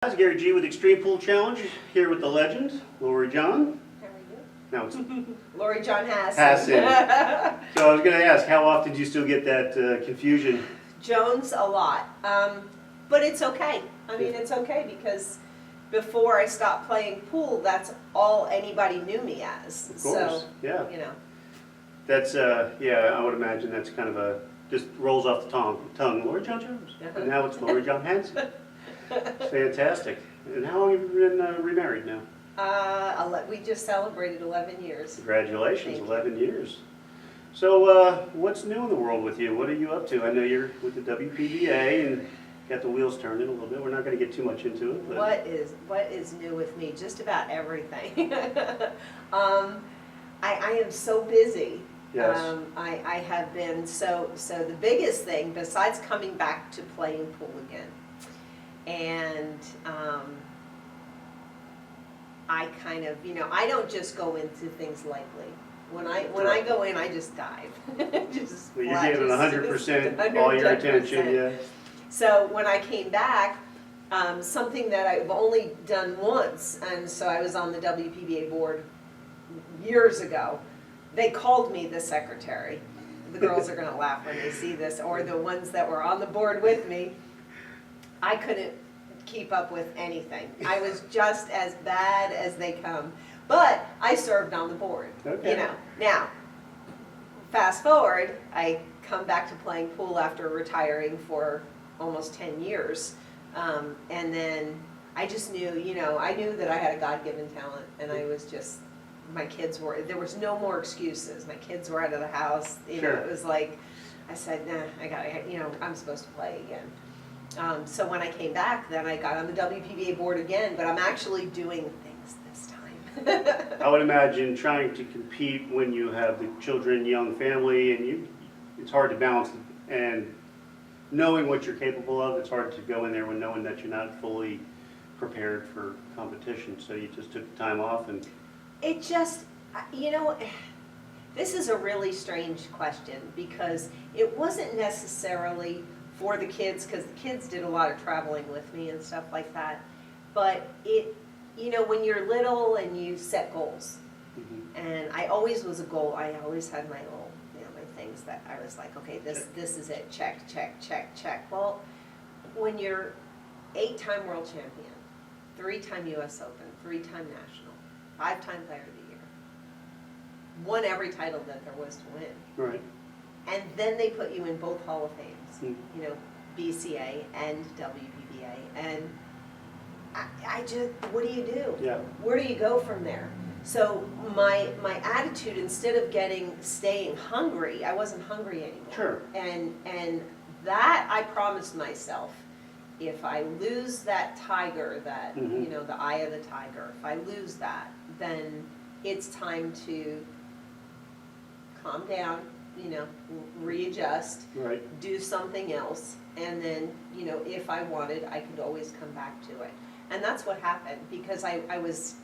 Hi, it's Gary G with Xtreme Pool Challenge, here with the legend, LoreeJon. How are you? No, it's LoreeJon Hasson. Hasson. So I was going to ask, how often do you still get that confusion? Jones a lot, but it's okay. I mean, it's okay because before I stopped playing pool, that's all anybody knew me as. Of course, so, yeah. You know. That's, yeah, I would imagine that's kind of a, just rolls off the tongue. LoreeJon Jones. And now it's LoreeJon Hasson. Fantastic. And how long have you been remarried now? We just celebrated 11 years. Congratulations, Thank 11 years. So what's new in the world with you? What are you up to? I know you're with the WPBA and got the wheels turning a little bit. We're not going to get too much into it. But What is new with me? Just about everything. I am so busy. Yes. I have been so the biggest thing besides coming back to playing pool again, and I kind of, I don't just go into things lightly. When I go in, I just dive. Just well, you're giving 100% all your attention, yeah. So when I came back, something that I've only done once, and so I was on the WPBA board years ago. They called me the secretary. The girls are going to laugh when they see this, or the ones that were on the board with me. I couldn't keep up with anything. I was just as bad as they come. But I served on the board. Okay. Now, fast forward, I come back to playing pool after retiring for almost 10 years. And then I just knew, I knew that I had a God-given talent, and I was just, my kids were, there was no more excuses. My kids were out of the house. Sure. It was like, I said, nah, I'm supposed to play again. So when I came back, then I got on the WPBA board again, but I'm actually doing things this time. I would imagine trying to compete when you have the children, young family, and it's hard to balance. And knowing what you're capable of, it's hard to go in there when knowing that you're not fully prepared for competition. So you just took the time off and... It just, this is a really strange question because it wasn't necessarily for the kids, because the kids did a lot of traveling with me and stuff like that. But when you're little and you set goals, and I always was a goal. I always had my goal, my things that I was like, okay, this is it. Check, check, check, check. Well, when you're 8-time world champion, 3-time U.S. Open, 3-time national, 5-time player of the year, won every title that there was to win. Right. And then they put you in both Hall of Fames, BCA and WPBA. And I just, what do you do? Yeah. Where do you go from there? So my attitude, instead of staying hungry, I wasn't hungry anymore. Sure. And that I promised myself, if I lose that tiger, that, the eye of the tiger, if I lose that, then it's time to calm down, readjust, right. Do something else, and then, if I wanted, I could always come back to it. And that's what happened, because I was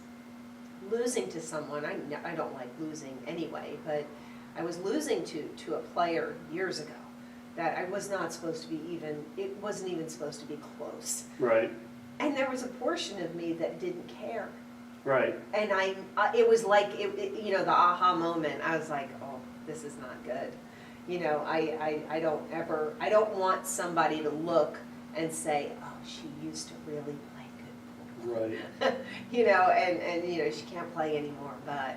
losing to someone. I don't like losing anyway, but I was losing to a player years ago that I was not supposed to be it wasn't even supposed to be close. Right. And there was a portion of me that didn't care. Right. And it was like, the aha moment. I was like, oh, this is not good. I don't want somebody to look and say, oh, she used to really play good pool. Right. And she can't play anymore. But,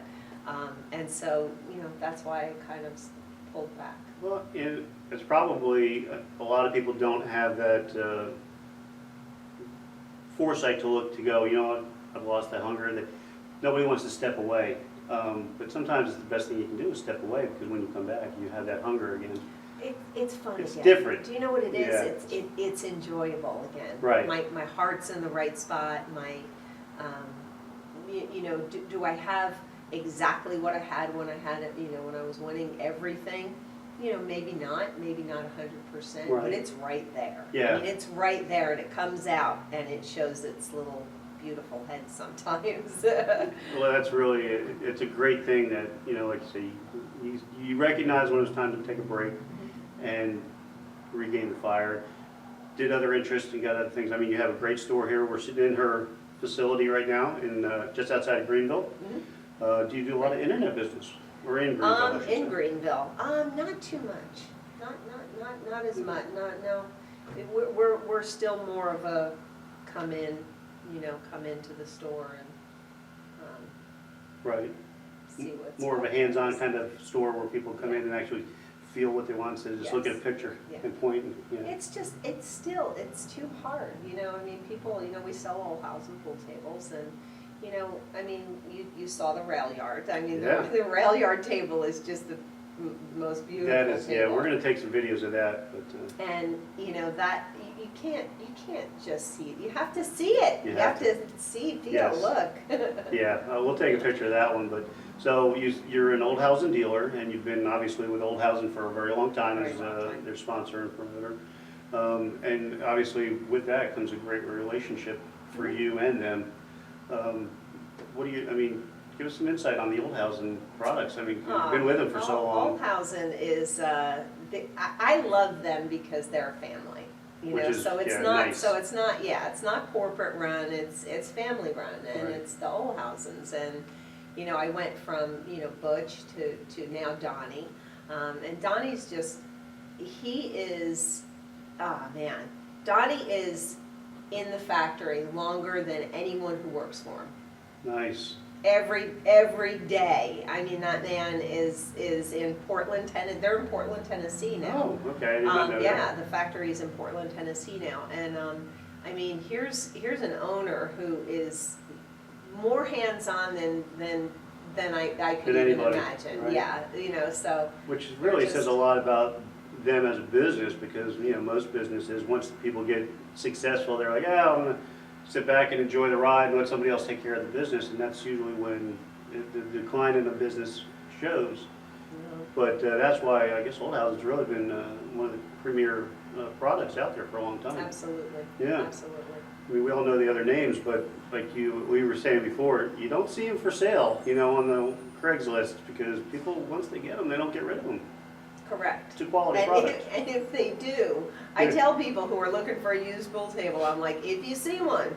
and so, that's why I kind of pulled back. Well, it's probably, a lot of people don't have that foresight to look to go, what, I've lost that hunger, and nobody wants to step away. But sometimes it's the best thing you can do is step away, because when you come back, you have that hunger again. It's fun It's again. different. Do you know what it is? Yeah. It's enjoyable again. Right. My heart's in the right spot. Do I have exactly what I had when I had it? When I was winning everything. Maybe not 100%, right. But it's right there. Yeah. I mean, it's right there, and it comes out, and it shows its little beautiful head sometimes. Well, that's really, it's a great thing that, like you say, you recognize when it's time to take a break and regain the fire. did other interests and got other things. I mean, you have a great store here. We're sitting in her facility right now in just outside of Greenville. Mhm. Do you do a lot of internet business? Or in Greenville? I should In say. Greenville, not too much, not as much, no. We're still more of a come into the store and, Right. see what's. More of a hands-on kind of store where people come in and actually feel what they want instead of just look at a Yes. picture Yeah. and point. And, you know. It's too hard, I mean, people, we sell old house and pool tables and, I mean, you saw the rail yard. I mean, Yeah. the rail yard table is just the most beautiful That is, yeah, table. we're gonna take some videos of that, but, And, that, you can't just see it, you have to see it. You You have have to see, feel, Yes. look. yeah, we'll take a picture of that one, but, so you're an Old Housen dealer, and you've been obviously with Old Housen for a very long time Very as long time. their sponsor and promoter. And obviously with that comes a great relationship for Mm-hmm. you and them. Give us some insight on the Old Housen products. I mean, you've been with them for so long. Oldhausen is, I love them because they're a family. Which is, so it's yeah, not, nice. it's not corporate run, it's family run, and Right. it's the Oldhausens, and, I went from, Butch to now Donnie, and Donnie's just, he is, man, Donnie is in the factory longer than anyone who works for him. Nice. Every day. I mean, that man is in Portland, Tennessee. They're in Portland, Tennessee now. Oh, okay, I did not know Yeah, that. the factory's in Portland, Tennessee now. And I mean, here's an owner who is more hands-on than I could Than even anybody, imagine. right. Yeah, so Which really just- says a lot about them as a business, because, most businesses, once people get successful, they're like, yeah, I'm gonna sit back and enjoy the ride and let somebody else take care of the business, and that's usually when the decline in the business shows. But that's why I guess Old Housen's really been one of the premier products out there for a long time. absolutely, Yeah. absolutely. I mean, we all know the other names, but like we were saying before, you don't see them for sale, on the Craigslist, because people, once they get them, they don't get rid of them. Correct. It's a quality And product. if they do, I Yeah. tell people who are looking for a used pool table, I'm like, if you see one,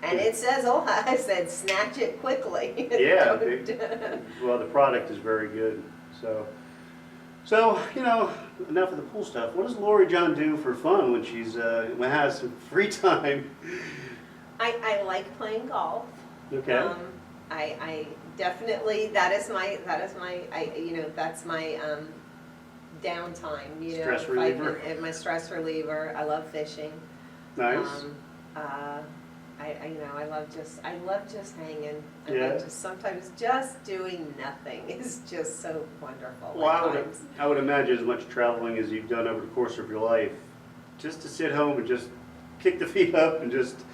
and it says, I said, snatch it quickly. Yeah, Don't- Well, the product is very good, so, enough of the pool stuff. What does LoreeJon do for fun when when has some free time? I like playing golf. Okay, I definitely, that's my downtime, Stress if reliever. and my stress reliever. I love fishing. nice. I love just hanging. I Yeah. love just sometimes just doing nothing is just so wonderful Well, at times. I would imagine as much traveling as you've done over the course of your life, just to sit home and just kick the feet up and just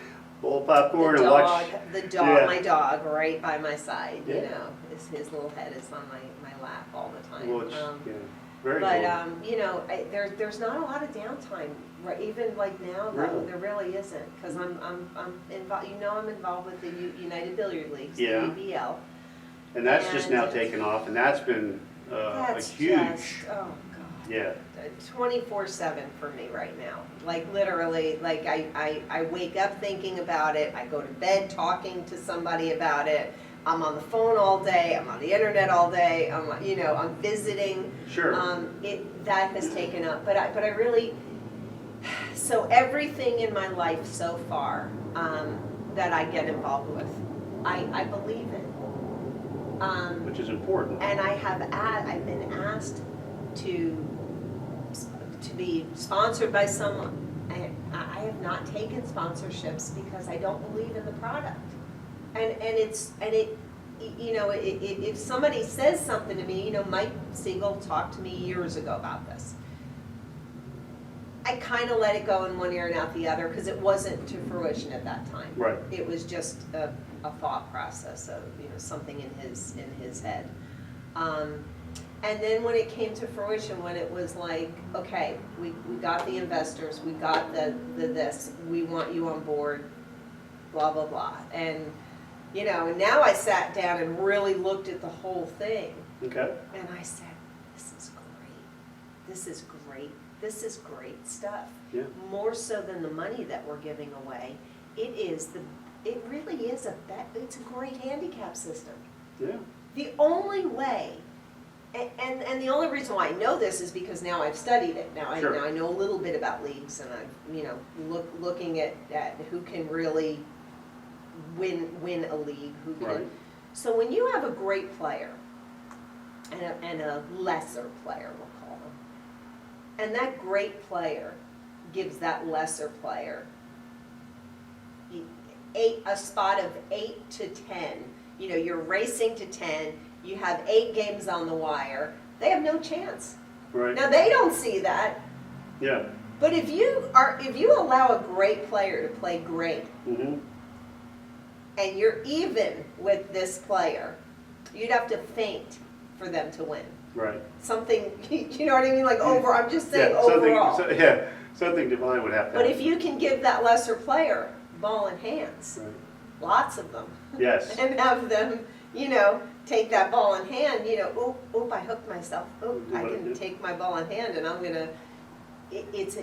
bowl popcorn and watch. Yeah. My dog right by my side, Yeah. his little head is on my lap all the time. Well, it's, yeah, very But, cool. there's not a lot of downtime, right, even like now, though, Really? there really isn't, because I'm involved, I'm involved with the United Billiard Leagues, the Yeah. UBL. And that's just now and- taken off, and that's been a That's huge, just, oh, God. yeah. 24/7 for me right now. Like literally, like I wake up thinking about it, I go to bed talking to somebody about it, I'm on the phone all day, I'm on the internet all day, I'm visiting. Sure. That has taken up, but I really, so everything in my life so far, that I get involved with, I believe in. Which is important. And I've been asked to be sponsored by someone. I have not taken sponsorships because I don't believe in the product. If somebody says something to me, Mike Siegel talked to me years ago about this. I kind of let it go in one ear and out the other because it wasn't to fruition at that time. Right. It was just a thought process of something in his head. And then when it came to fruition, when it was like, okay, we got the investors, we got the this, we want you on board, blah, blah, blah. And, and now I sat down and really looked at the whole thing. Okay. And I said, this is great. This is great. this is great stuff. Yeah. More so than the money that we're giving away, it really is it's a great handicap system. Yeah. The only way, and the only reason why I know this is because now I've studied it. Now Sure. I know a little bit about leagues, and I'm looking at who can really win a league. Who can? Right. So when you have a great player and a lesser player, we'll call them, and that great player gives that lesser player a spot of 8 to 10. You know, you're racing to 10. You have 8 games on the wire. They have no chance. Right. Now they don't see that. Yeah. But if you allow a great player to play great, Mm-hmm. and you're even with this player, you'd have to faint for them to win. Right. Something, you know what I mean? Like I'm just saying Yeah. overall. Something divine would have to But happen. if you can give that lesser player ball in hands, Right. lots of them, Yes. and have them, take that ball in hand, oop, I hooked myself. Oop, I can take my ball in hand, and I'm gonna. It evens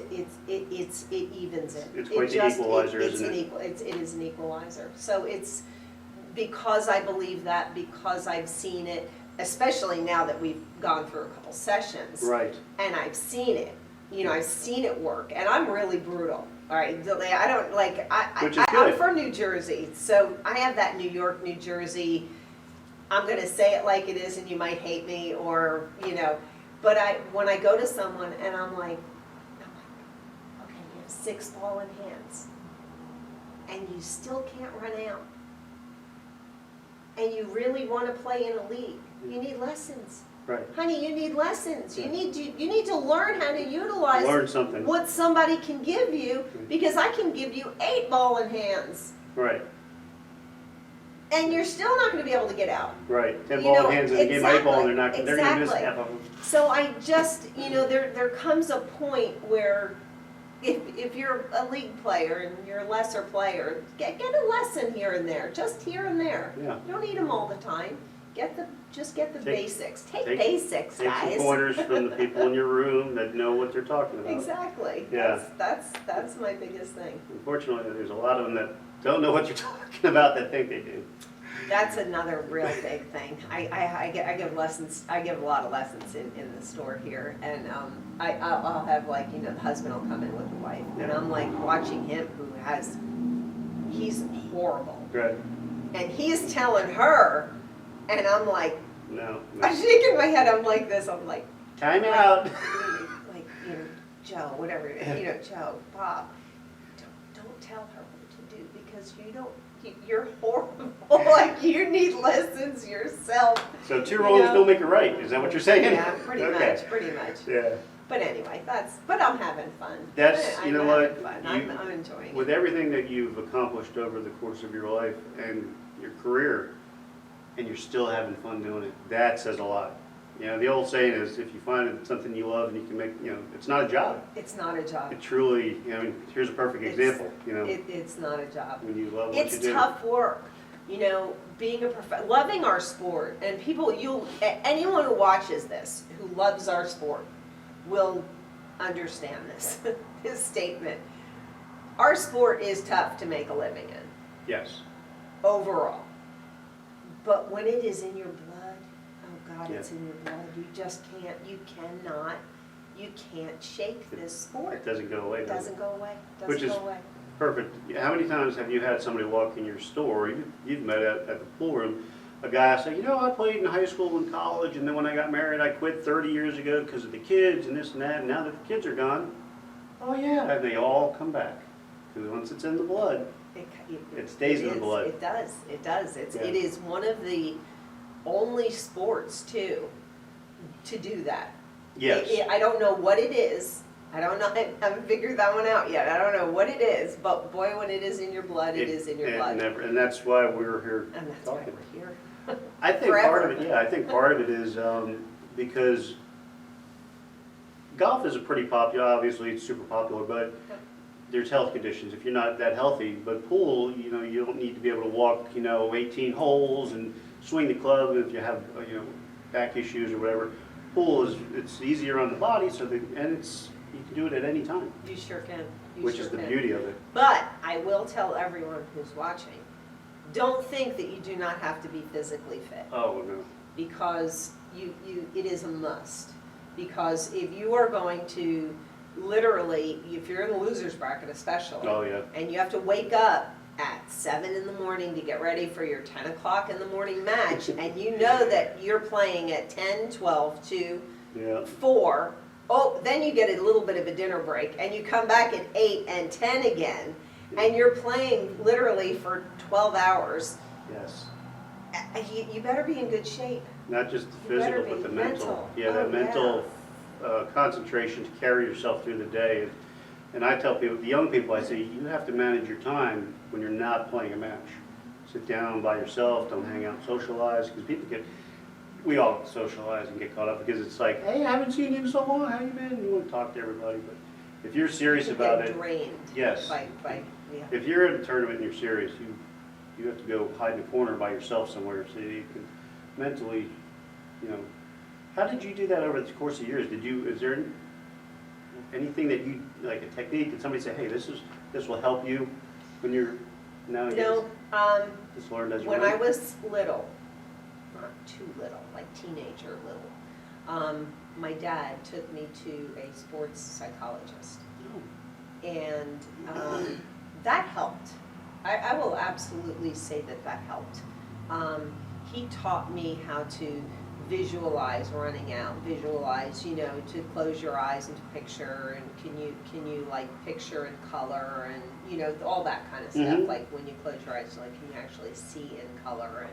it. It's quite the equalizer, isn't it? It is an equalizer. So it's because I believe that, because I've seen it, especially now that we've gone through a couple sessions, Right. and I've seen it. I've seen it work, and I'm really brutal. All right, I don't like. Which is I'm good. from New Jersey, so I have that New York, New Jersey. I'm gonna say it like it is, and you might hate me, or But when I go to someone and I'm like, okay, you have 6 ball in hands, and you still can't run out, and you really want to play in a league, you need lessons. Right. Honey, you need lessons. You Yeah. need to learn how to utilize Learn something. what somebody can give you, because I can give you 8 ball in hands, Right. and you're still not going to be able to get out. Right. 10 You ball know, in hands in the game, 8 ball, and they're going to miss exactly. half of them. So I just, there comes a point where if you're a league player and you're a lesser player, get a lesson here and there, just here and there. Yeah. You don't need them all the time. Just get the basics. Take basics, Take guys. some pointers from the people in your room that know what they're talking about. Exactly. Yeah. That's my biggest thing. Unfortunately, there's a lot of them that don't know what you're talking about that think they do. That's another real big thing. I give lessons. I give a lot of lessons in the store here, and I'll have the husband will come in with the wife, and Yeah. I'm like watching him he's horrible, Right. and he's telling her, and I'm like, No. I'm shaking my head. I'm like this. I'm like, Time out. like Joe, whatever, Joe, Bob, don't tell her what to do, because you're horrible. Like, you need lessons yourself. So 2 wrongs don't make it right. Is that what you're saying? Yeah, pretty Okay. much. Yeah. But anyway, but I'm having fun. You know I'm what? having fun. I'm enjoying With it. everything that you've accomplished over the course of your life and your career, and you're still having fun doing it, that says a lot. The old saying is, if you find something you love and you can make, it's not a job. It's not a job. It truly, here's a perfect example, It's not a job. when you love what It's you do. tough work, being loving our sport, and anyone who watches this, who loves our sport, will understand this statement. Our sport is tough to make a living in, Yes. overall. But when it is in your blood, oh God, Yeah. it's in your blood. You just can't, you can't shake this sport. It doesn't go away, It does doesn't it? go away, Which is- doesn't go away. Perfect. How many times have you had somebody walk in your store, or you've met at the pool room, a guy say, I played in high school and college, and then when I got married, I quit 30 years ago because of the kids and this and that, and now that the kids are gone, oh yeah, and they all come back. Because once it's in the blood, it stays in the blood. It does. Yeah. It is one of the only sports to do that. Yes. I don't know what it is. I haven't figured that one out yet. I don't know what it is, but boy, when it is in your blood, it is in your blood. And that's why we're here And that's why talking. we're here. I think part of it, I think part of it is because golf is a pretty popular, obviously it's super popular, but there's health conditions if you're not that healthy. But pool, you don't need to be able to walk, 18 holes and swing the club if you have, back issues or whatever. Pool it's easier on the body, and it's you can do it at any time, You sure can. You which sure is the can. beauty of it. But I will tell everyone who's watching, don't think that you do not have to be physically fit, Oh, no. because it is a must. Because if you are going to literally, if you're in the loser's bracket especially, Oh, yeah. and you have to wake up at 7 in the morning to get ready for your 10 o'clock in the morning match, and you know that you're playing at 10, 12, 2, Yeah. 4, oh, then you get a little bit of a dinner break, and you come back at 8 and 10 again, and you're playing literally for 12 hours. Yes. You better be in good shape. Not just the You better physical, but be the mental. mental. Yeah, Oh, that mental concentration to carry yourself through the day. And I tell people, the young people, I say, you have to manage your time when you're not playing a match. Sit down by yourself, don't hang out and socialize, because we all socialize and get caught up because it's like, hey, I haven't seen you in so long, how you been? You want to talk to everybody, but if you're serious You about get it, drained. yes. By If you're in a tournament and you're serious, you have to go hide in a corner by yourself somewhere so you can mentally, how did you do that over the course of years? Is there anything that you, like a technique, did somebody say, hey, this will help you when you're nowadays? No, Just learned as you when went? I was little, not too little, like teenager little, my dad took me to a sports psychologist. Oh. And that helped. I will absolutely say that helped. He taught me how to visualize running out, visualize, to close your eyes and to picture, and can you like picture in color, and all that kind of stuff. Mhm. Like when you close your eyes, like can you actually see in color? And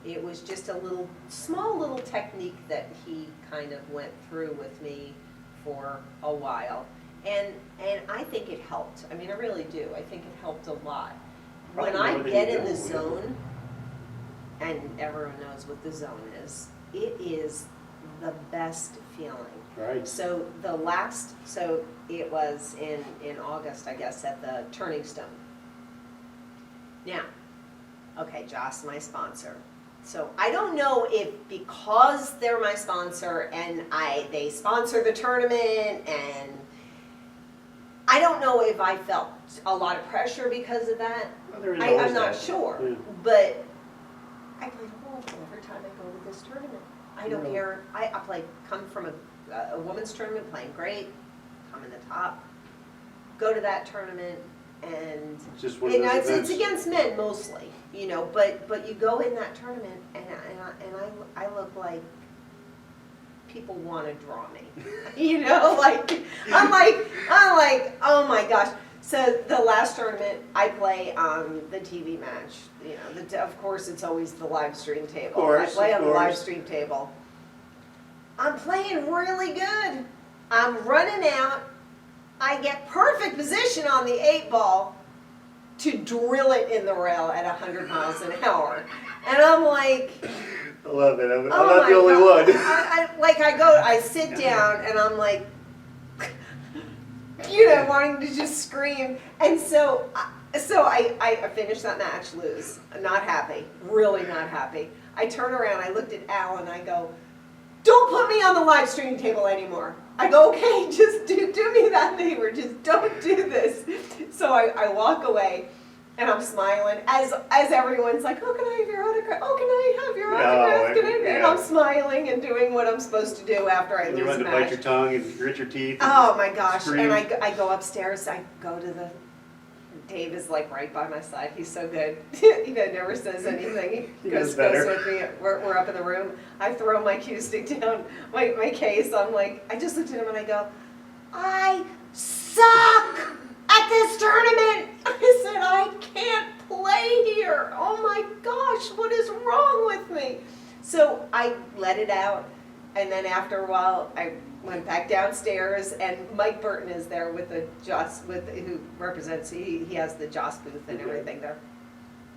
it was just a small little technique that he kind of went through with me for a while. And I think it helped. I mean, I really do. I think it helped a lot. When Probably I more than get you in the know. zone, and everyone knows what the zone is, it is the best feeling. Right. So it was in August, I guess, at the Turning Stone. Now, okay, Joss, my sponsor. So I don't know if because they're my sponsor and they sponsor the tournament, and I don't know if I felt a lot of pressure because of that. Well, there is always I'm not that. sure, Yeah. but I played horrible every time I go to this tournament. I don't Really? care. I come from a women's tournament playing great, come in the top, go to that tournament, and It's just one of those it's events. against men mostly, but you go in that tournament and I look like people want to draw me, like I'm like, oh my gosh. So the last tournament I play on the TV match, of course it's always the live stream table. Course, I play of on the live course. stream table. I'm playing really good. I'm running out. I get perfect position on the 8-ball to drill it in the rail at 100 miles an hour. And I'm like, I love it. I'm oh not my the only God. one. I sit down and I'm like, wanting to just scream. And so I finished that match, lose, not happy, really not happy. I turn around, I looked at Al and I go, don't put me on the live stream table anymore. I go, okay, just do me that favor, just don't do this. So I walk away and I'm smiling as everyone's like, oh, can I have your autograph? Oh, can I have your autograph? And I'm smiling and doing what I'm supposed to do after I And you lose run a to bite match. your tongue and grit your teeth. Oh my gosh, Scream. and I go upstairs, I go to Dave is like right by my side, he's so good. He never says anything, he knows goes better. with me, we're up in the room, I throw my cue stick down, my case, I'm like, I just looked at him and I go, I suck at this tournament! I said, I can't play here, oh my gosh, what is wrong with me? So I let it out, and then after a while, I went back downstairs, and Mike Burton is there with the Joss, who represents, he has the Joss booth and everything there.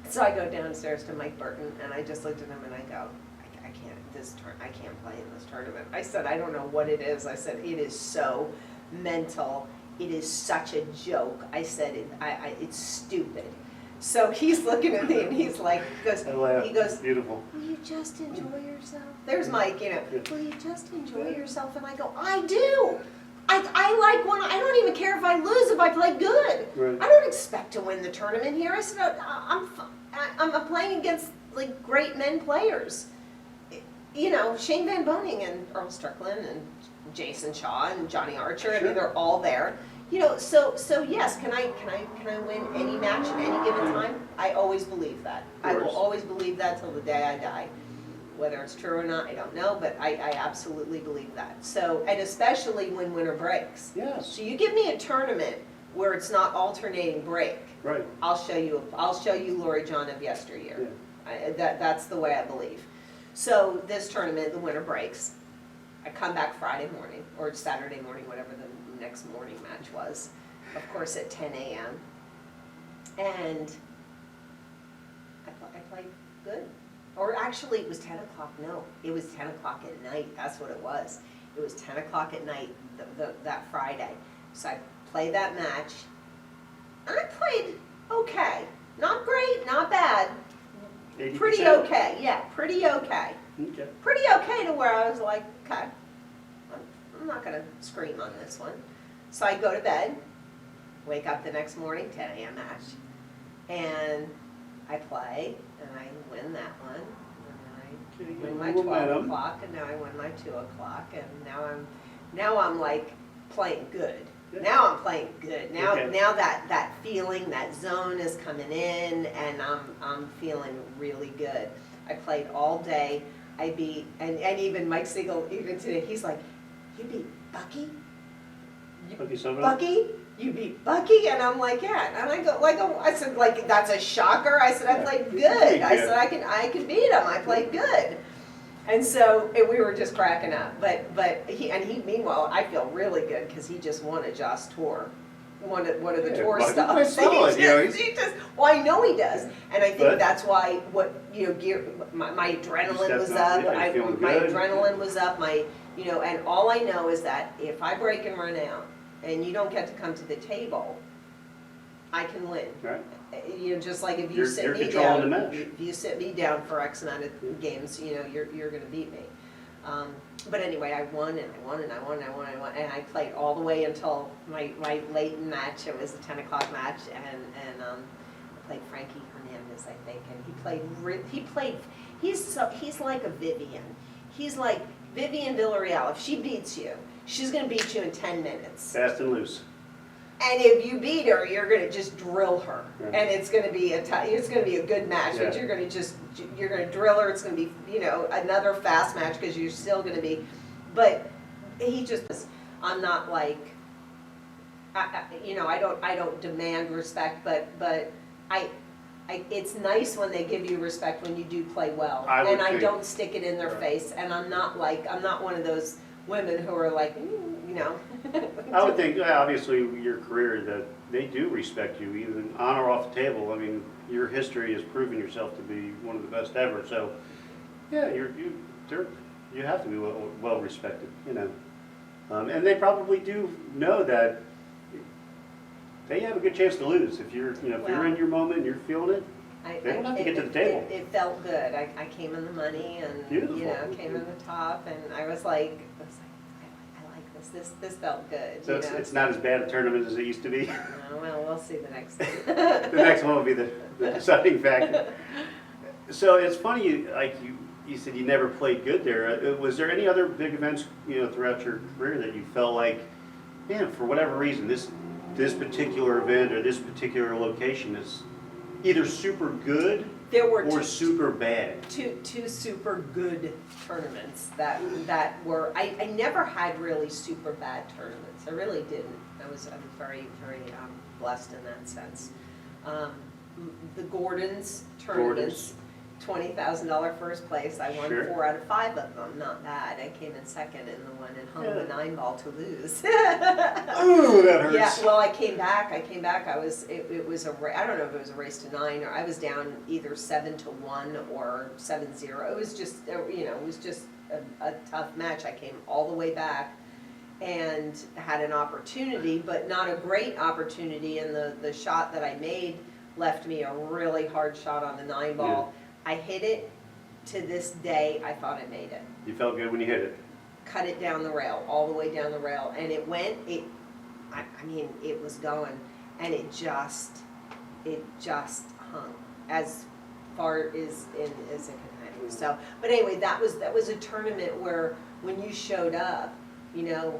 So I go downstairs to Mike Burton, and I just looked at him and I go, I can't play in this tournament. I said, I don't know what it is. I said, it is so mental. It is such a joke. I said, it's stupid. So he's looking at me and he's like, I laugh. he goes, Beautiful. will you just enjoy yourself? There's Mike, Yeah. will you just enjoy yourself? And I go, I do. I like when I don't even care if I lose if I play good. Right. I don't expect to win the tournament here. I said I'm playing against like great men players. You know, Shane Van Boening and Earl Strickland and Jason Shaw and Johnny Archer. I Sure. mean, they're all there. You know, so yes, can I win any match at any given time? I always believe that. I will course. always believe that till the day I die. Whether it's true or not, I don't know, but I absolutely believe that. So, and especially when winter breaks. Yes. So you give me a tournament where it's not alternating break. Right. I'll show you LoreeJon of yesteryear. Yeah. That's the way I believe. So this tournament, the winter breaks. I come back Friday morning or Saturday morning, whatever the next morning match was. Of course, at 10 a.m. And I played good. Or actually, it was 10 o'clock. No, it was 10 o'clock at night. That's what it was. It was 10 o'clock at night that Friday. So I played that match. And I played okay. Not great, not bad. 80%? Pretty okay. Yeah, pretty okay. Okay. Pretty okay to where I was like, okay, I'm not going to scream on this one. So I go to bed, wake up the next morning, 10 a.m. match, and I play, and I win that one, and I win my 12 o'clock, and now I win my 2 o'clock, and now I'm like playing good. Yeah. Now I'm playing good. Now Okay. now that feeling, that zone is coming in, and I'm feeling really good. I played all day. I beat, and even Mike Siegel, even today, he's like, you beat Bucky? Bucky Summerall? Bucky? You beat Bucky? And I'm like, yeah. And I said, like, that's a shocker. I said, I Yeah, played you good. played I good. said, I can beat him. I played good. And so we were just cracking up. But he meanwhile, I feel really good because he just won a Joss tour. One of the Yeah, tour Bucky stuff. plays solid, you know, He just, well, I know he does. And I think But- that's why my adrenaline was up. Yeah, you're feeling My good. adrenaline was up. And all I know is that if I break and run out and you don't get to come to the table, I can win. Right. Just like if you You're sit me controlling down, the match. if you sit me down for X amount of games, you're going to beat me. But anyway, I won and I won and I won and I won and I won, and I played all the way until my late match. It was a 10 o'clock match, and I played Frankie Hernandez, I think, and he's like a Vivian. He's like Vivian Villarreal. If she beats you, she's going to beat you in 10 minutes. Fast and loose. And if you beat her, you're going to just drill her, Right. and it's going to be a good match. But Yeah. you're going to drill her. It's going to be another fast match because you're still going to be. But I'm not like, I don't demand respect, but it's nice when they give you respect when you do play well, I would and I think- don't stick it in their Right. face. And I'm not one of those women who are like, I would think, obviously, your career, that they do respect you, even on or off the table. I mean, your history has proven yourself to be one of the best ever. So, yeah, you have to be well respected, and they probably do know that they have a good chance to lose if you're in your moment and you're feeling it. They don't have to get to the table. It felt good. I came in the money, and Beautiful. came in the top, and I was like, I like this. This felt good. So it's not as bad a tournament as it used to be. Well, we'll see the next one. The next one will be the deciding factor. So it's funny, you said you never played good there. Was there any other big events, throughout your career that you felt like, man, for whatever reason, this particular event or this particular location is either super good There were or super bad? two super good tournaments that were. I never had really super bad tournaments. I really didn't. I'm very very blessed in that sense. The Gordon's tournaments, $20,000 first place. I won Sure. 4 out of 5 of them. Not bad. I came in second in the one and hung Yeah. the 9-ball to lose. Ooh, that hurts. Yeah, well, I came back. I was. It was I don't know if it was a race to 9 or I was down either 7-1 or 7-0. It was just a tough match. I came all the way back and had an opportunity, but not a great opportunity. And the shot that I made left me a really hard shot on the 9-ball. I hit it. To this day, I thought I made it. You felt good when you hit it. cut it down the rail, all the way down the rail, and it went, I mean, it was going, and it just hung as far as it can hang. So, but anyway, that was a tournament where when you showed up, you know,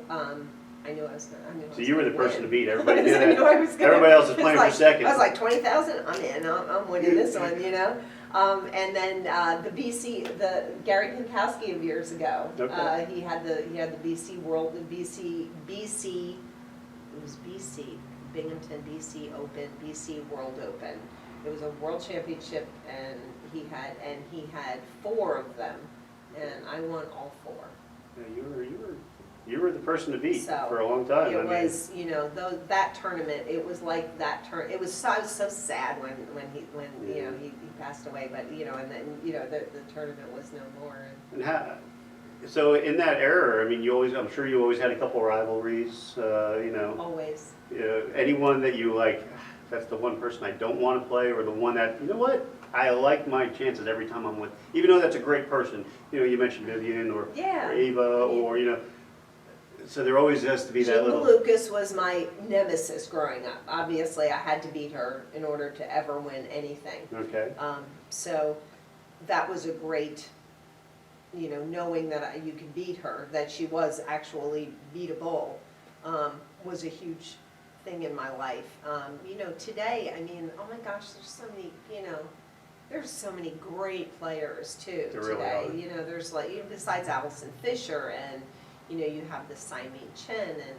I knew I was gonna. So you were the person to beat. Everybody I knew knew I was that. gonna- Everybody else is playing like, for second. I was like 20,000. I'm in. I'm winning this one, you know. And then the Gary Pinkowski of years ago. Okay. He had the BC World, the BC. It was BC Binghamton BC Open, BC World Open. It was a world championship, and he had 4 of them, and I won all 4. Yeah, you were the person to beat So, for a long time. It was, you know, that tournament. It was like that It was I was so sad when Yeah. you know he passed away. But you know, and then you know the tournament was no more. And so in that era, I mean, I'm sure you always had a couple rivalries. You know, Always. anyone that you like, that's the one person I don't want to play, or the one that, you know what, I like my chances every time I'm with, even though that's a great person. You know, you mentioned Vivian or Ava, or you know. So there always has to be that Jean little. Lucas was my nemesis growing up. Obviously, I had to beat her in order to ever win anything. Okay. So that was a great, you know, knowing that you could beat her, that she was actually beatable, was a huge thing in my life. You know, today, I mean, oh my gosh, there's so many, you know, there's so many great players too There today. really are. You know, there's like, even besides Allison Fisher, and you know, you have the Simon Chen, and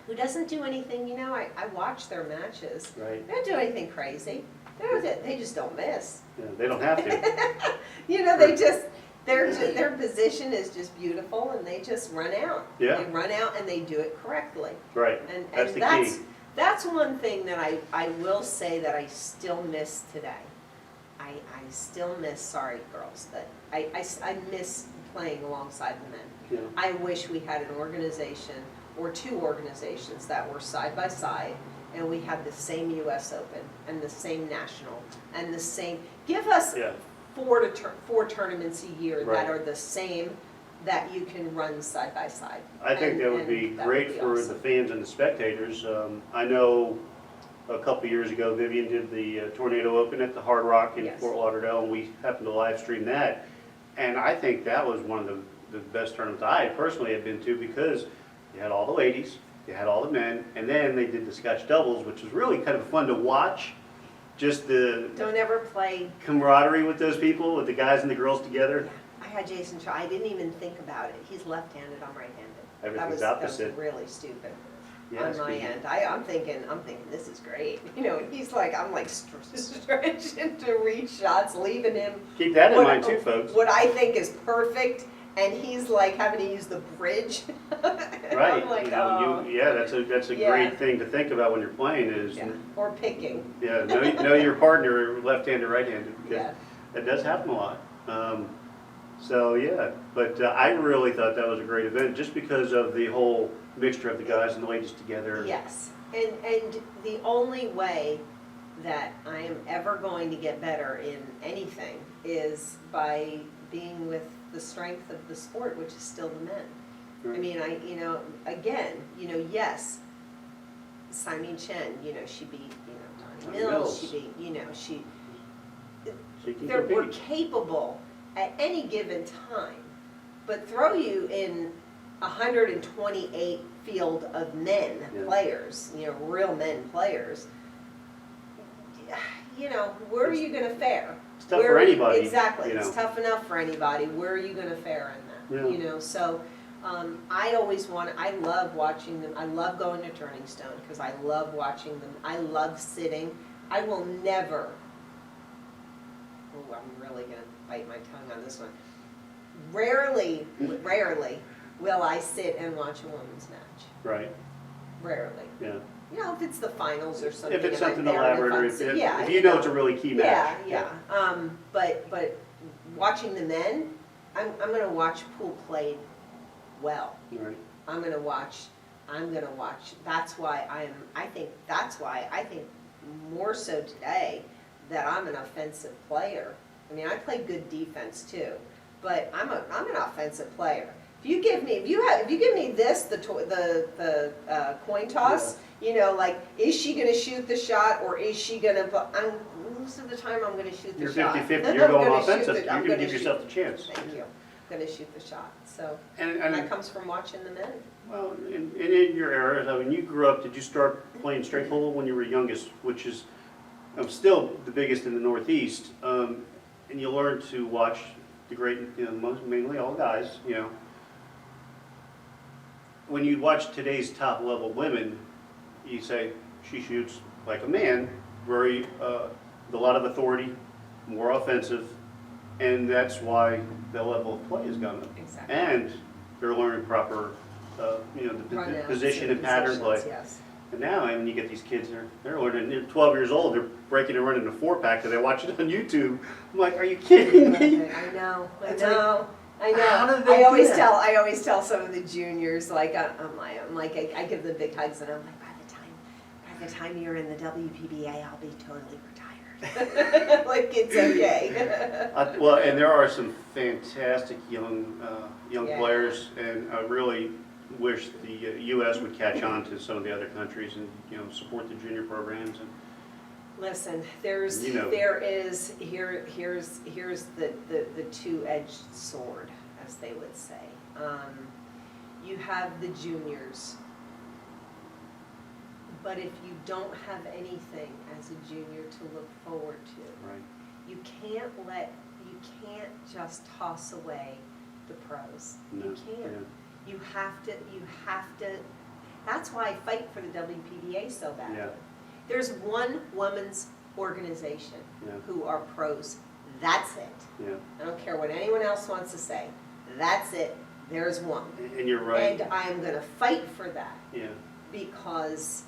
who doesn't do anything, you know, I watch their matches. Right. They don't do anything crazy. They just don't miss. Yeah, they don't have to. You know, they just, their position is just beautiful, and they just run out. Yeah. They run out and they do it correctly. Right. And That's the that's, key. that's one thing that I will say that I still miss today. I still miss, sorry girls, that I miss playing alongside the men. Yeah. I wish we had an organization or 2 organizations that were side by side, and we had the same US Open and the same national and the same, give us Yeah. 4 tournaments a year Right. that are the same, that you can run side by side. I think And- that would and be that great would be for awesome. the fans and the spectators. I know a couple years ago, Vivian did the Tornado Open at the Hard Rock in Yes. Fort Lauderdale, and we happened to live stream that. And I think that was one of the best tournaments I personally had been to, because you had all the ladies, you had all the men, and then they did the Scotch doubles, which was really kind of fun to watch. Just the Don't ever play, camaraderie with those people, with the guys and the girls together. I had Jason Shaw, I didn't even think about it. He's left-handed, I'm right-handed. Everything's That opposite. was really stupid Yeah, on my it's- end. I'm thinking this is great. You know, he's like, I'm like stretching to reach shots, leaving him Keep that in what- mind too, folks. what I think is perfect, and he's like having to use the bridge. Right, I'm like, you know, oh. yeah, that's a Yeah. great thing to think about when you're playing is, Yeah. Or picking. yeah, know your partner, left-handed, right-handed, because Yeah. that does happen a lot. So, yeah, but I really thought that was a great event, just because of the whole mixture of the guys and the ladies together. Yes, and the only way that I am ever going to get better in anything is by being with the strength of the sport, which is still the men. I Right. mean, you know, again, you know, yes, Simon Chen, you know, she beat, you know, Donnie Donnie Mills, Mills. she beat, you know, She can we're compete. capable at any given time, but throw you in 128 field of men Yeah. players, you know, real men players, you know, where are you gonna fare? It's tough for anybody. Exactly, you it's know. tough enough for anybody, where are you gonna fare in that? Yeah. You know, so, I love watching them, I love going to Turning Stone, because I love watching them, I love sitting, I will never, oh, I'm really gonna bite my tongue on this one. Rarely will I sit and watch a women's match, Right, rarely. yeah. You know, if it's the finals or something. If it's and I'm something there and elaborate, or I'm if sit- yeah, you know it's a really key match. Yeah. But watching the men, I'm gonna watch pool played well. Right. I'm gonna watch, that's why I think more so today that I'm an offensive player. I mean, I play good defense too, but I'm an offensive player. if you give me this, the coin toss, like, is she gonna shoot the shot or is she gonna, most of the time I'm gonna shoot the You're shot. 50-50, I'm you're going gonna shoot offensive, the- you're I'm gonna gonna give shoot- yourself the chance. Thank you. I'm gonna shoot the shot, so, And that comes from watching the men. well, in your era, I mean, you grew up, did you start playing straight pole when you were youngest, which is still the biggest in the Northeast, and you learn to watch the great, mainly all guys, When you watch today's top level women, you say, she shoots like a man, very, with a lot of authority, more offensive, and that's why the level of play has gone up. Exactly. And they're learning proper, the Run-outs position and pattern play. positions, yes. And now, I mean, you get these kids, they're learning, they're 12 years old, they're breaking and running a 4-pack, and they watch it on YouTube. I'm like, are you kidding me? I know. It's I know. how do they I always do that? I always tell some of the juniors, like, I give them big hugs, and I'm like, by the time you're in the WPBA, I'll be totally retired. Like, it's okay. Well, and there are some fantastic young Yeah. players, and I really wish the U.S. would catch on to some of the other countries and, support the junior programs. And Listen, here's the two-edged sword, as they would say. You have the juniors, but if you don't have anything as a junior to look forward to, right. you can't just toss away the pros. No, You can't. yeah. You have to, that's why I fight for the WPBA so badly. Yeah. There's one women's organization Yeah. who are pros. That's it. Yeah. I don't care what anyone else wants to say. That's it. There's one. And you're right. And I am going to fight for that Yeah. because,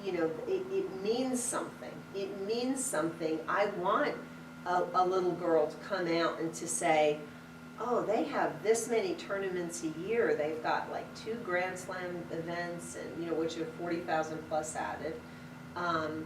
it means something. It means something. I want a little girl to come out and to say, oh, they have this many tournaments a year. They've got like 2 Grand Slam events, and which are 40,000 plus added. And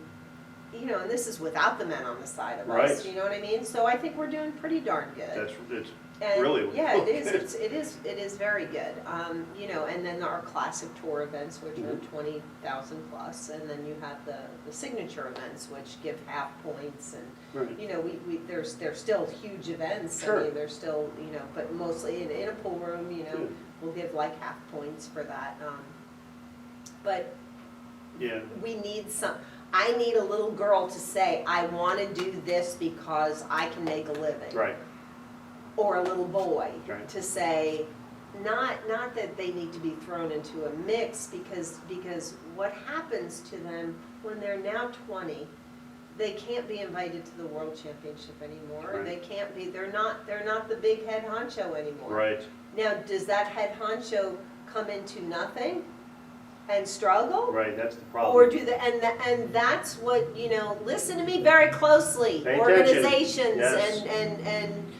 this is without the men on the side of us. Right. You know what I mean? So I think we're doing pretty darn good. It's And really yeah, it is. good. It is very good. And then our classic tour events, which are 20,000 plus, and then you have the signature events, which give half points, and Right. they're still huge events. Sure. I mean, they're still but mostly in a pool room. We'll give like half points for that. But Yeah. we need some. I need a little girl to say, I want to do this because I can make a living. Right. Or a little boy Right. to say, not that they need to be thrown into a mix, because what happens to them when they're now 20, they can't be invited to the World Championship anymore. Right. They can't be. They're not the big head honcho anymore. Right. Now, does that head honcho come into nothing and struggle? Right. That's the problem. Or do the and that's what listen to me very closely. Pay Organizations attention. Yes. and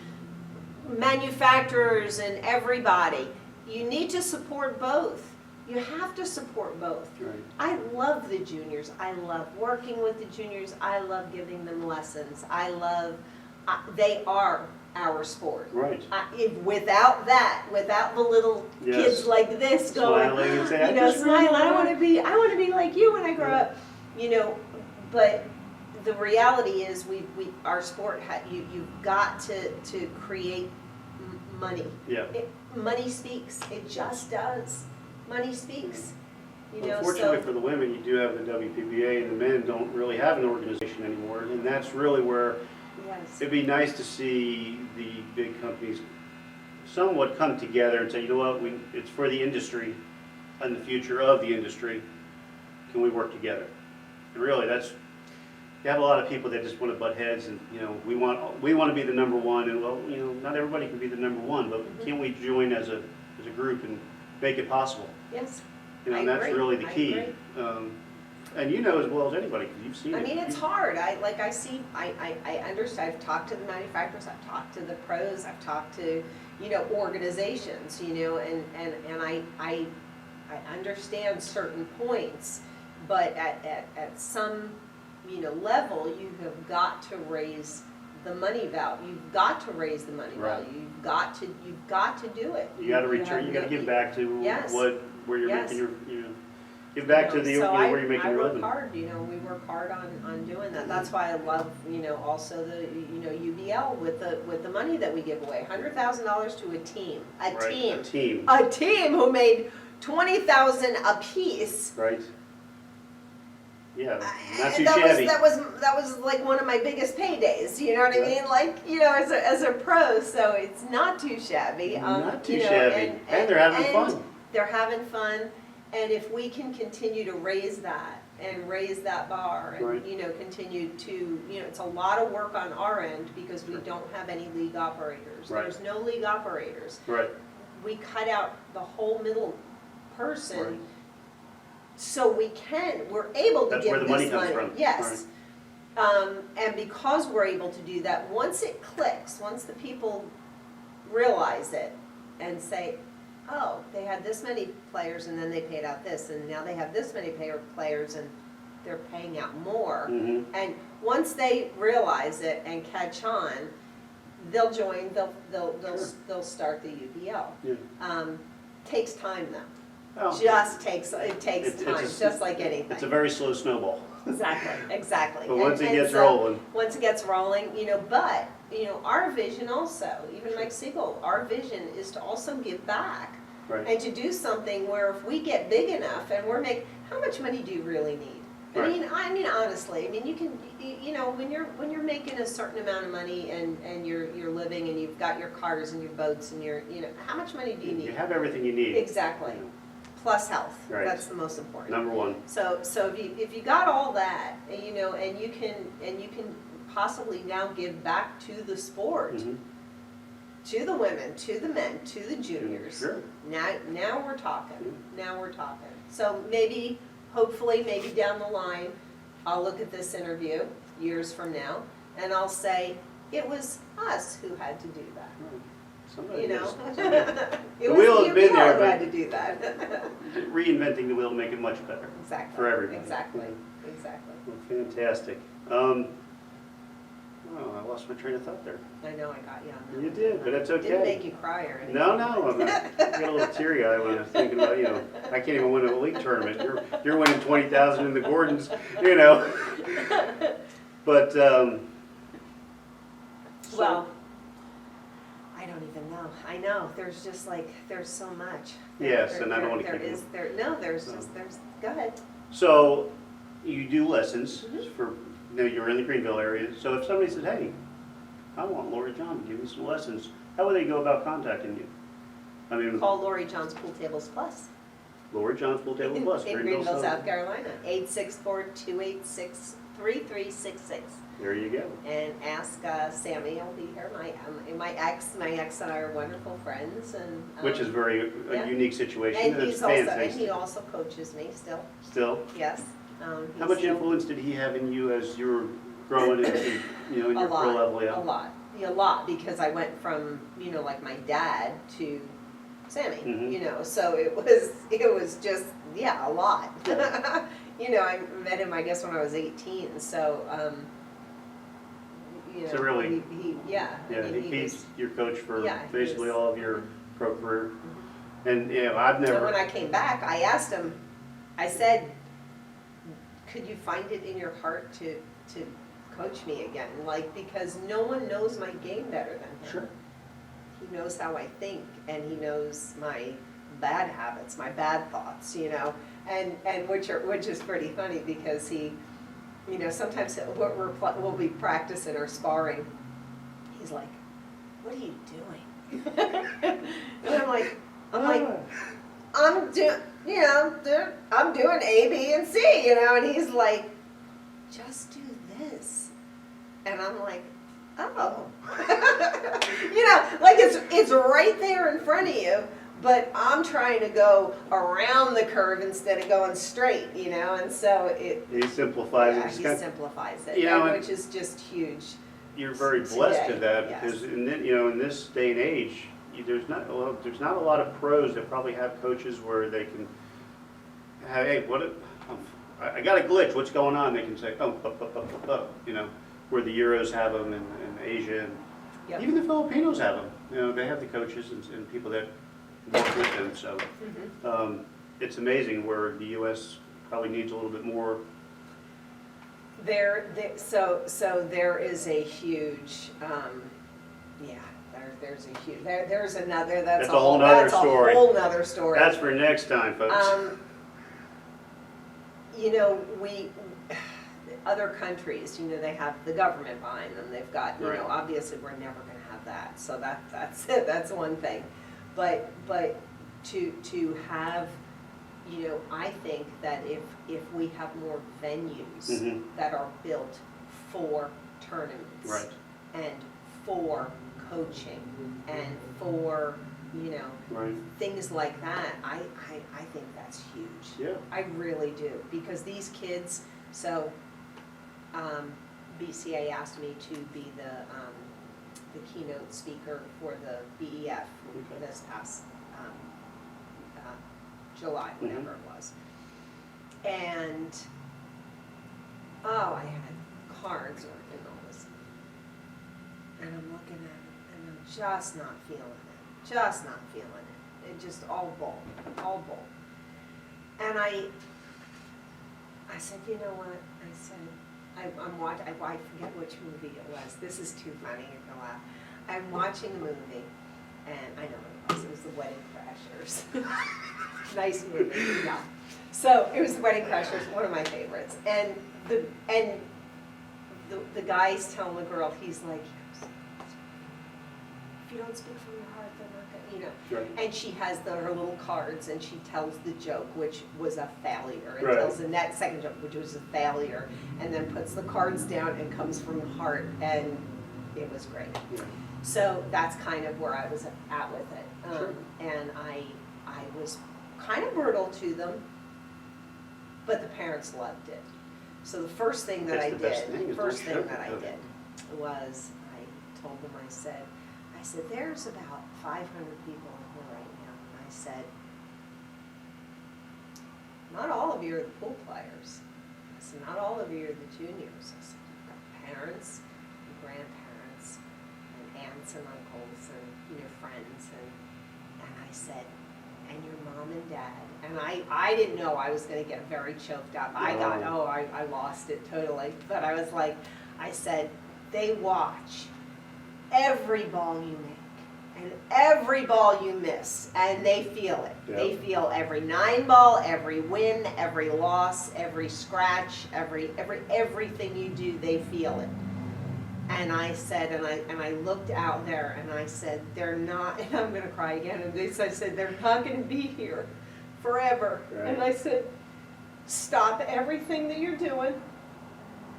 manufacturers and everybody. You need to support both. You have to support both. Right. I love the juniors. I love working with the juniors. I love giving them lessons. They are our sport. Right. Without the little Yes. kids like this going, Smiling and saying, "I just smiling, really I want to be like you when I grow up, but the reality is our sport, you've got to create money. Yeah. Money speaks, it just does. Money speaks, Unfortunately so. for the women, you do have the WPBA, and the men don't really have an organization anymore, and that's really where Yes. it'd be nice to see the big companies somewhat come together and say, you know what, it's for the industry and the future of the industry. Can we work together? And really, you have a lot of people that just want to butt heads, and we want to be the number one, and well, not everybody can be the number one, but can't we join as a group and make it possible? Yes. And I that's agree. really the I key. agree. And as well as anybody, because you've seen it. I mean, it's hard. I understand. I've talked to the manufacturers, I've talked to the pros, I've talked to, organizations, and I understand certain points, but at some, level, you have got to raise the money value. You've got to raise the money Right. value. You've got to do it. You gotta return, you gotta give back to Yes. where you're Yes. making your, give back to the, where you're making your living. I work hard, we work hard on doing that. That's why I love, also the, UBL with the money that we give away. $100,000 to a team, Right, a team, a team who made 20,000 apiece. right? Yeah, not too And that shabby. that was like one of my biggest paydays, you know what I Yeah. mean? Like, as a pro, so it's not too shabby. Not too shabby, and they're having fun. They're having fun, and if we can continue to raise that bar and, Right. continue to, it's a lot of work on our end because we don't have any league operators. Right. There's no league operators. Right, We cut out the whole middle person. Right. So we're able to That's give where the this money comes from. Yes. And because we're able to do that, once it clicks, once the people realize it and say, oh, they had this many players and then they paid out this, and now they have this many players and they're paying out more. Mhm. And once they realize it and catch on, they'll join, they'll start the UBL. Yeah. Takes time though. Well, It takes It's time, a- just like anything. it's a very slow snowball. Exactly. But once it And gets so, rolling, once it gets rolling, but, our vision also, even Mike Siegel, our vision is to also give back. right? And to do something where if we get big enough and how much money do you really need? Right. I mean, honestly, you can, when you're making a certain amount of money and you're living and you've got your cars and your boats and how much money do you need? You have everything you need. Exactly. Plus health. Right. That's the most important. Number one. So if you got all that, and you can possibly now give back to the sport, Mhm. to the women, to the men, to the juniors. Sure. Now we're talking. Now we're talking. So hopefully down the line, I'll look at this interview years from now, and I'll say, it was us who had to do that. Somebody It The was wheel the has been there, UBL who but- had to do that. Reinventing the wheel to make it much better. Exactly. For everybody. Exactly. Well, fantastic. Oh, I lost my train of thought there. I know I got you on that. You did, but that's okay. Didn't make you cry or anything. No, I'm not. I got a little teary-eyed when I was thinking about, I can't even win a league tournament. You're winning 20,000 in the Gordons, But, so- Well, I don't even know. I know, there's so much. Yes, and I don't wanna keep There you- is, go ahead. So, you do lessons Mhm. for, you're in the Greenville area. So if somebody says, hey, I want LoreeJon to give me some lessons, how would they go about contacting you? I mean, Call LoreeJon's Pool Tables Plus. LoreeJon's Pool Table In Plus, Greenville, South Carolina, 864-286-3366. There you go. And ask Sammy, I'll be here. My ex and I are wonderful friends, and Which is very yeah. a unique situation. and It's he also coaches me still. Still, Yes. how much influence did he have in you as you were growing into, in your pro level? Yeah. A lot, because I went from like my dad to Sammy. Mhm. So it was just a lot. I met him I guess when I was 18. So So really- he Yeah, he's your coach for basically was. all of your pro career. And I've So never. when I came back, I asked him. I said, "Could you find it in your heart to coach me again? Because no one knows my game better than him. Sure. He knows how I think, and he knows my bad habits, my bad thoughts, and which is pretty funny because he, sometimes we'll be practicing or sparring. He's like, "What are you doing?" And I'm like, I'm doing A, B, and C, and he's like, "Just do this," and I'm like, "Oh," it's right there in front of you, but I'm trying to go around the curve instead of going straight, and so He simplifies it. he simplifies it, which is just huge. You're very blessed to Today, that yes. because in this day and age, there's not a lot of pros that probably have coaches where they can have, hey, I got a glitch. What's going on? They can say, where the Euros have them and Asia, and Yep. even the Filipinos have them. You know, they have the coaches and people that work with them. So it's amazing where the U.S. probably needs a little bit more. So there is a huge, there's a huge, there's another, that's That's a whole nother that's story. a whole nother story. That's for next time, folks. You know, other countries, you know, they have the government behind them. They've got, you Right. know, obviously we're never going to have that. So that's it. That's one thing. But to have, you know, I think that if we have more venues Mhm. that are built for tournaments Right. and for coaching and for, you know, Right. things like that, I think that's huge. Yeah. I really do, because these kids, so BCA asked me to be the keynote speaker for the BEF Okay. this past July, whatever it was. And, I had cards and all this. And I'm looking at it, and I'm just not feeling it. Just not feeling it. It just all bull. And I said, you know what? I said, I'm watching, I forget which movie it was. This is too funny, you're gonna laugh. I'm watching a movie, and I know what it was. It was The Wedding Crashers. Nice movie, yeah. So it was The Wedding Crashers, one of my favorites. And the guy's telling the girl, he's like, if you don't speak from your heart, they're not gonna, you know. Right. And she has her little cards, and she tells the joke, which was a failure. And Right. tells the next second joke, which was a failure, and then puts the cards down and comes from the heart, and it was great. Yeah. So that's kind of where I was at with it. Sure. And I was kind of brutal to them, but the parents loved it. So the first thing that That's I the best did, thing, is first don't thing that I sugarcoat did it. was I told them, I said, there's about 500 people in here right now. And I said, not all of you are the pool players. I said, not all of you are the juniors. I said, you've got parents and grandparents and aunts and uncles and, you know, friends. And I said, and your mom and dad. And I didn't know I was going to get very choked up. I lost it totally. But I was like, I said, they watch every ball you make and every ball you miss, and they feel it. Yep. They feel every 9-ball, every win, every loss, every scratch, everything you do, they feel it. And I said, and I looked out there, and I said, they're not, and I'm going to cry again, and I said, they're not going to be here forever. Right. And I said, stop everything that you're doing.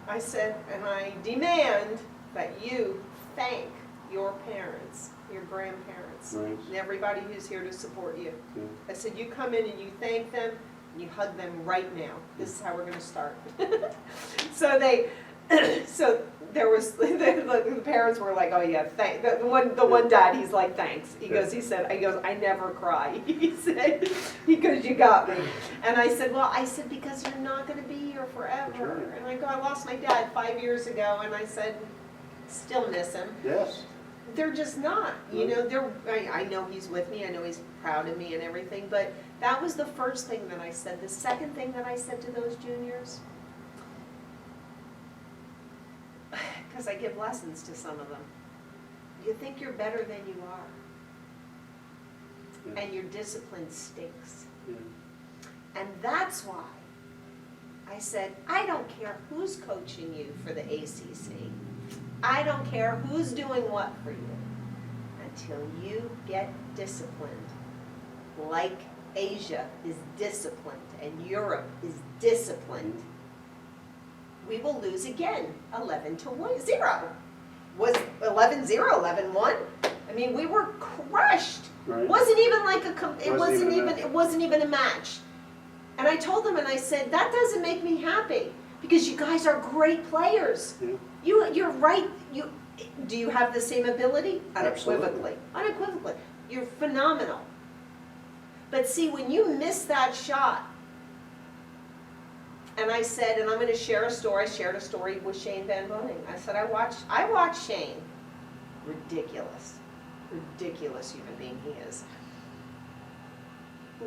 I said, and I demand that you thank your parents, your grandparents, Right. and everybody who's here to support you. Yeah. I said, you come in and you thank them, and you hug them right now. This is how we're going to start. So there was, the parents were like, oh yeah, the one dad, he's like, thanks. He goes, I never cry. He said, because you got me. And I said, because you're not going to be here forever. That's right. And I go, I lost my dad 5 years ago, and I said, still miss him. Yes. They're just not, you know, I know he's with me, I know he's proud of me and everything, but that was the first thing that I said. The second thing that I said to those juniors, because I give lessons to some of them, you think you're better than you are, Yeah. and your discipline stinks. Yeah. And that's why I said, I don't care who's coaching you for the ACC. I don't care who's doing what for you. Until you get disciplined, like Asia is disciplined and Europe is disciplined, we will lose again, 11-0. Was 11-0, 11-1? I mean, we were crushed. Right. Wasn't even like Wasn't even a match. And I told them, and I said, that doesn't make me happy, because you guys are great players. Yeah. You're right. Do you have the same ability? Absolutely. Unequivocally. You're phenomenal. But see, when you miss that shot, And I said, and I'm going to share a story. I shared a story with Shane Van Boning. I said, I watched Shane. Ridiculous human being he is.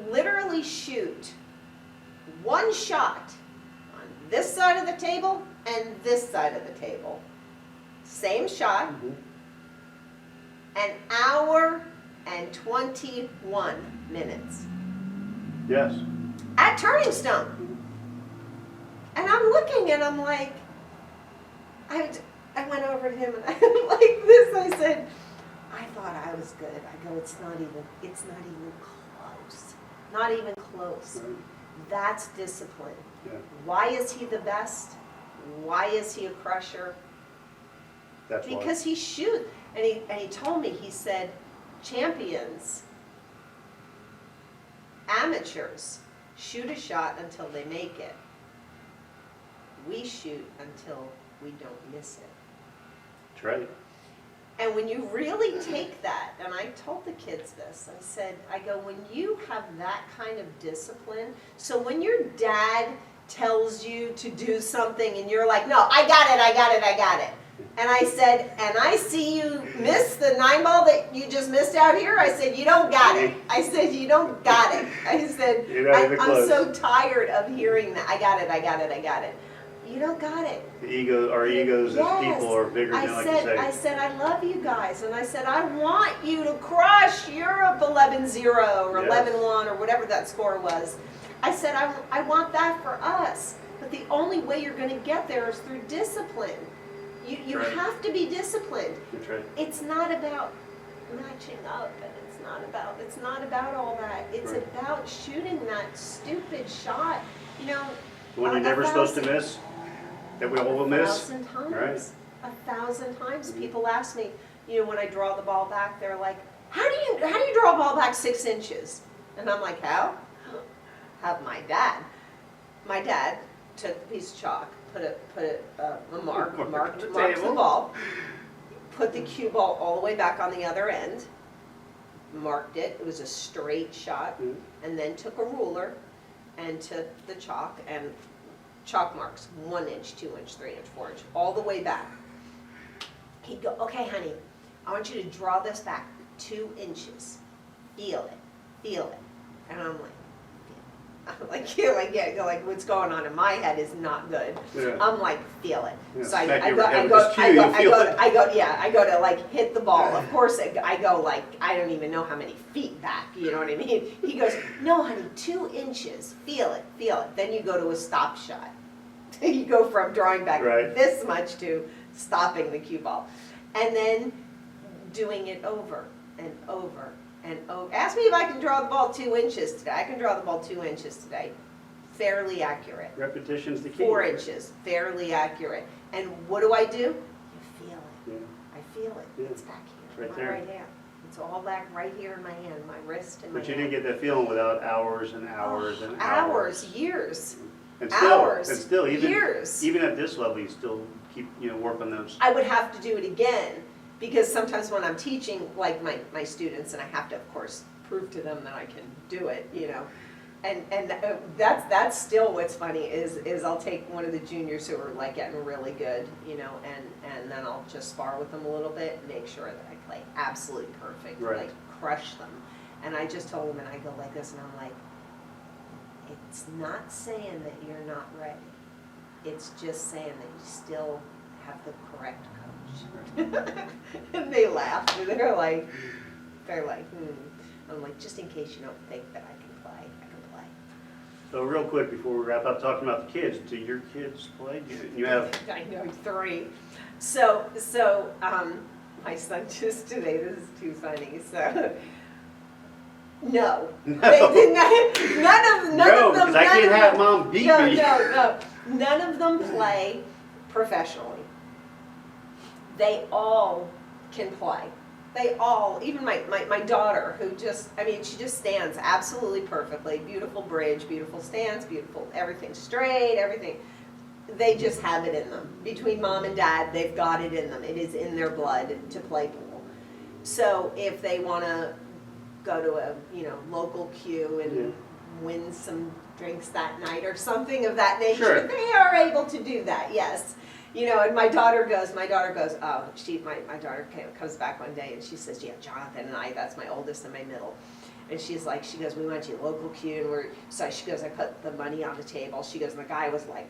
Literally shoot one shot on this side of the table and this side of the table. Same shot. An hour and 21 minutes. Yes. At Turning Stone. And I'm looking and I'm like, I went over to him and I'm like this. I said, I thought I was good. I go, it's not even close. Not even close. Right. That's discipline. Yeah. Why is he the best? Why is he a crusher? That's why. Because he shoots. And he told me, he said, champions, amateurs, shoot a shot until they make it. We shoot until we don't miss it. That's right. And when you really take that, and I told the kids this, I go, when you have that kind of discipline, so when your dad tells you to do something and you're like, no, I got it. And I said, and I see you miss the 9-ball that you just missed out here. I said, you don't got it. I said, you don't got it. I said, I'm so tired of hearing that. I got it. You don't got it. Our egos as people are bigger than, like you say. I said, I love you guys. And I said, I want you to crush Europe 11-0 or 11-1 or whatever that score was. I said, I want that for us. But the only way you're going to get there is through discipline. You right. have to be disciplined. That's right. It's not about matching up, and it's not about all that. It's right. about shooting that stupid shot. You know, The one you're never supposed to miss, that we all will miss. 1,000 times. Right. 1,000 times. People ask me, you know, when I draw the ball back, they're like, how do you draw a ball back 6 inches? And I'm like, how? Have my dad. My dad took a piece of chalk, put a marked the ball, put the cue ball all the way back on the other end, marked it. It was a straight shot, and then took a ruler and took the chalk and chalk marks 1 inch, 2 inch, 3 inch, 4 inch, all the way back. He'd go, okay, honey, I want you to draw this back 2 inches. Feel it. And I'm like, what's going on in my head is not good. Yeah. I'm like, feel it. Yeah. So I go to like hit the ball. Of course, I go like, I don't even know how many feet back, you know what I mean? He goes, no honey, 2 inches, feel it. Then you go to a stop shot. You go from drawing back right. this much to stopping the cue ball. And then doing it over and over. And ask me if I can draw the ball 2 inches today. I can draw the ball 2 inches today. Fairly accurate. Repetition's the key. 4 inches. Fairly accurate. And what do? You feel it. Yeah. I feel it. Yeah. It's back here. It's right my there. right hand. It's all back right here in my hand, my wrist and my But you hand. didn't get that feeling without hours and hours and hours, years. And hours, still, years. Even at this level, you still keep, work on those. I would have to do it again. Because sometimes when I'm teaching, like my students, and I have to, of course, prove to them that I can do it, and that's still what's funny is I'll take one of the juniors who are like getting really good, and then I'll just spar with them a little bit, and make sure that I play absolutely perfect, right. like crush them. And I just told them, and I go like this, and I'm like, it's not saying that you're not ready. It's just saying that you still have the correct coach. And they laugh. They're like, I'm like, just in case you don't think that I can play, I can play. So real quick before we wrap up talking about the kids, do your kids play? You have? I know 3. So my son just today. This is too funny. So. No. They did not. None of them. Because I can't have mom beat me. No. None of them play professionally. They all can play. They all, even my daughter, who she just stands absolutely perfectly. Beautiful bridge, beautiful stance, beautiful everything straight, everything. They just have it in them. Between mom and dad, they've got it in them. It is in their blood to play pool. So if they want to go to a local queue and win some drinks that night or something of that nature. Sure. They are able to do that, yes. You know, and my daughter goes, my daughter comes back one day and she says, yeah, Jonathan and I, that's my oldest and my middle. And she goes, we went to a local queue and she goes, I put the money on the table. She goes, and the guy was like,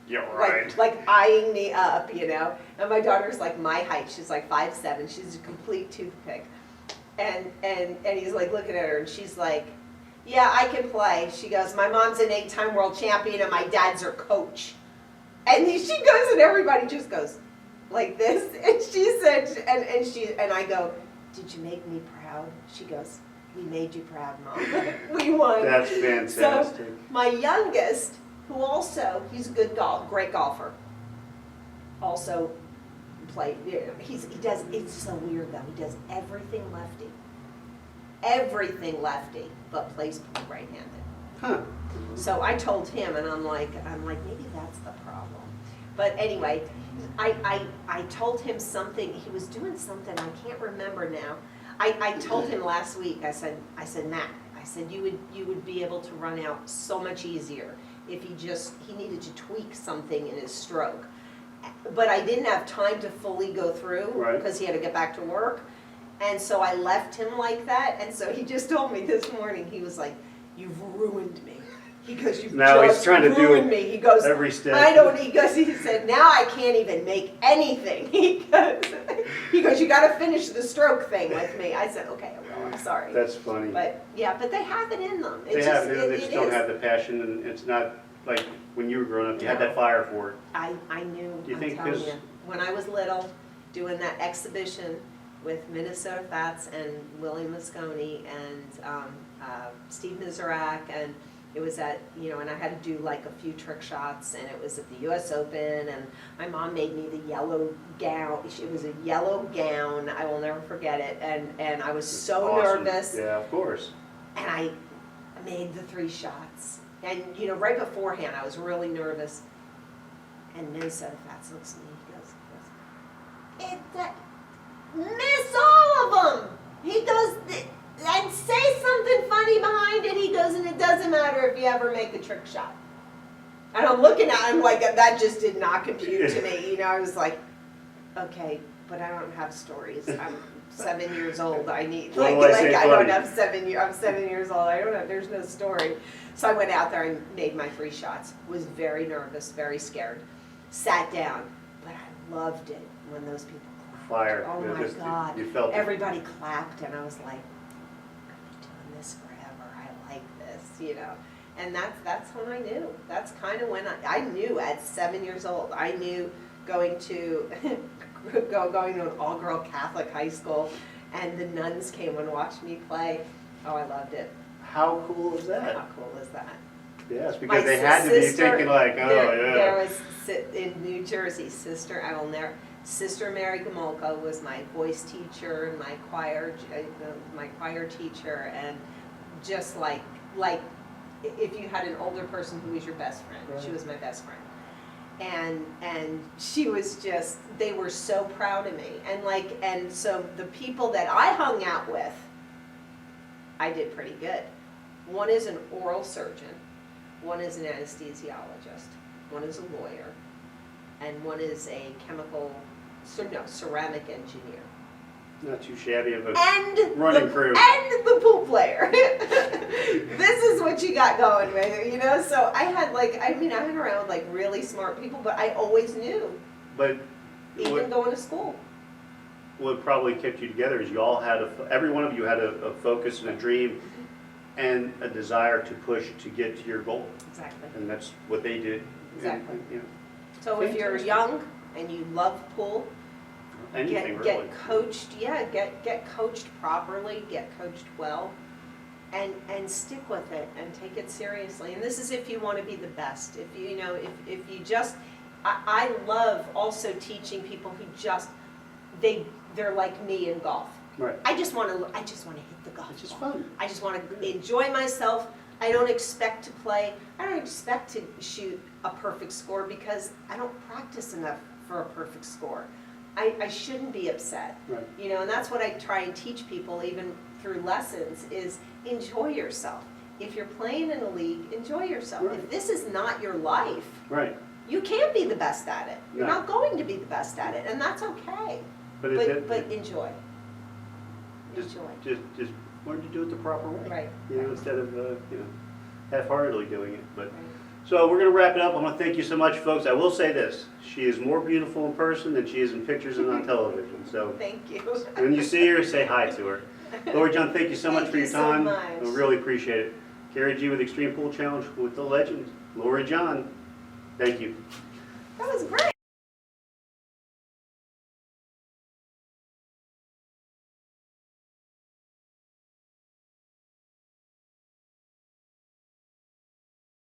Yeah, right. like eyeing me up, you know. And my daughter's like my height. She's like 5'7". She's a complete toothpick. And he's like looking at her and she's like, yeah, I can play. She goes, my mom's an 8-time world champion and my dad's her coach. And she goes and everybody just goes like this. And she said, and I go, did you make me proud? She goes, we made you proud, Mom. We won. That's fantastic. So my youngest, who also, he's a great golfer, also played, he does, it's so weird though, he does everything lefty, but plays pool right-handed. Huh. So I told him, and I'm like, maybe that's the problem. But anyway, I told him something, he was doing something, I can't remember now. I told him last week, I said, Matt, I said, you would be able to run out so much easier if he needed to tweak something in his stroke. But I didn't have time to fully go through because he had to get back to work. And so I left him like that. And so he just told me this morning, he was like, you've ruined me. He goes, you've now just he's trying to ruined do me. He goes, every step. I don't, he said, now I can't even make anything. He goes, you got to finish the stroke thing with me. I said, okay, I will, I'm sorry. That's funny. But yeah, but they have it in them. They just don't have the passion, and it's not like when you were growing up, you had that fire for it. I knew, Do you I'm think telling this- you, when I was little, doing that exhibition with Minnesota Fats and William Moscone and Steve Miserak, and it was at, and I had to do like a few trick shots, and it was at the US Open, and my mom made me the yellow gown. It was a yellow gown, I will never forget it, and I was so Awesome. nervous. Yeah, of course. And I made the 3 shots. And, right beforehand, I was really nervous. And Minnesota Fats looks at me, he goes, miss all of them! He goes, and say something funny behind it. He goes, and it doesn't matter if you ever make a trick shot. And I'm looking at him like, that just did not compute to me. I was like, okay, but I don't have stories. I'm 7 years old. I need, I don't have 7 years. I'm 7 years old. There's no story. So I went out there and made my 3 shots. Was very nervous, very scared. Sat down, but I loved it when those people clapped. Fire. Oh my God. You felt everybody clapped, and I was like, I'm gonna be doing this forever. I like this, And that's when I knew. That's kind of when I knew at 7 years old. I knew going to going to an all-girl Catholic high school, and the nuns came and watched me play. Oh, I loved it. How cool is that? How cool is that? Yes, because they had to be thinking like, There was, in New Jersey, Sister Mary Gamolka was my voice teacher and my choir teacher, and just like if you had an older person who was your best friend, she was my best friend. And she was just, they were so proud of me. And so the people that I hung out with, I did pretty good. One is an oral surgeon, one is an anesthesiologist, one is a lawyer, and one is a ceramic engineer. Not too shabby of a and running crew. And the pool player. This is what you got going with, So I had I hung around with really smart people, but I always knew. But even going to school. What probably kept you together is you all had every one of you had a focus and a dream and a desire to push to get to your goal. Exactly. And that's what they did. Exactly. And, so if you're young and you love pool, get coached. Yeah, get coached properly. Get coached well, and stick with it and take it seriously. And this is if you want to be the best. If if you just, I love also teaching people who just they're like me in golf. Right. I just want to hit the golf ball. It's just fun. I just want to enjoy myself. I don't expect to play. I don't expect to shoot a perfect score because I don't practice enough for a perfect score. I shouldn't be upset. Right. And that's what I try and teach people even through lessons is enjoy yourself. if you're playing in a league, enjoy yourself. Right. If this is not your life, Right. you can't be the best at it. You're No. not going to be the best at it, and that's okay. But Enjoy. just Enjoy. just learn to do it the proper way. Right. You know, instead of half-heartedly doing it. But Right. so we're gonna wrap it up. I want to thank you so much, folks. I will say this: she is more beautiful in person than she is in pictures and on television. So Thank you. when you see her, say hi to her. LoreeJon, thank you so much for your time. Thank you so much. I really appreciate it. GaryG with Xtreme Pool Challenge with the legend, LoreeJon. Thank you. That was great.